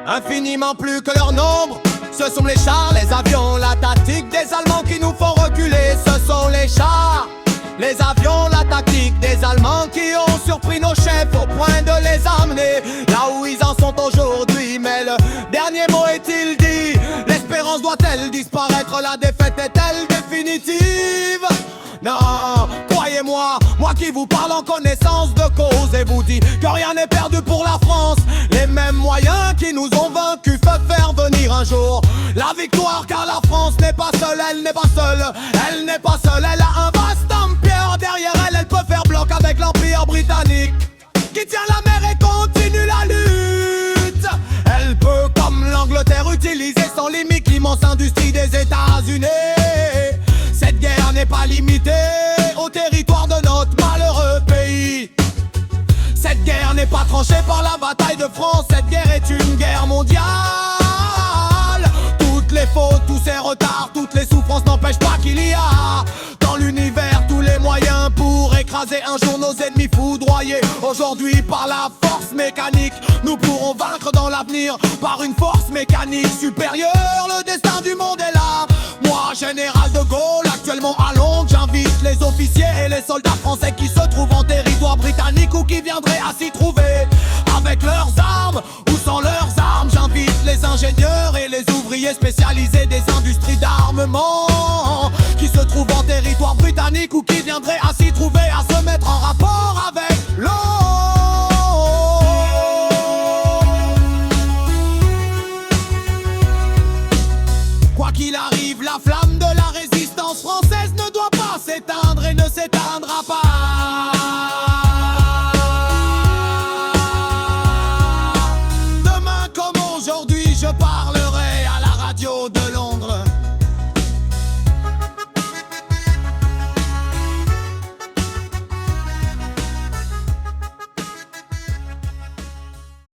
infiniment plus que leur nombre. Ce sont les chars, les avions, la tactique des Allemands qui nous font reculer. Ce sont les chars, les avions, la tactique des Allemands qui ont surpris nos chefs au point de les amener là où ils en sont aujourd'hui. Mais le dernier mot est-il dit? L'espérance doit-elle disparaître? La défaite est-elle définitive? Non, croyez-moi, moi qui vous parle en connaissance de cause et vous dis que rien n'est perdu pour la France. Les mêmes moyens qui nous ont vaincus peuvent faire venir un jour la victoire, car la France n'est pas seule, elle n'est pas seule, elle n'est pas seule, elle a un vaste empire derrière elle, elle peut faire bloc avec l'empire britannique qui tient la mer et continue la lutte. Elle peut, comme l'Angleterre, utiliser sans limite l'immense industrie des États-Unis. Cette guerre n'est pas limitée au territoire de notre malheureux pays. Cette guerre n'est pas tranchée par la bataille de France. Cette guerre est une guerre mondiale. Toutes les fautes, tous ces retards, toutes les souffrances n'empêchent pas qu'il y a dans l'univers tous les moyens pour écraser un jour nos ennemis foudroyés. Aujourd'hui par la force mécanique, nous pourrons vaincre dans l'avenir par une force mécanique supérieure. Le destin du monde est là. Moi, général de Gaulle, actuellement à Londres, j'invite les officiers et les soldats français qui se trouvent en territoire britannique ou qui viendraient à s'y trouver avec leurs armes ou sans leurs armes. J'invite les ingénieurs et les ouvriers spécialisés des industries d'armement qui se trouvent en territoire britannique ou qui viendraient à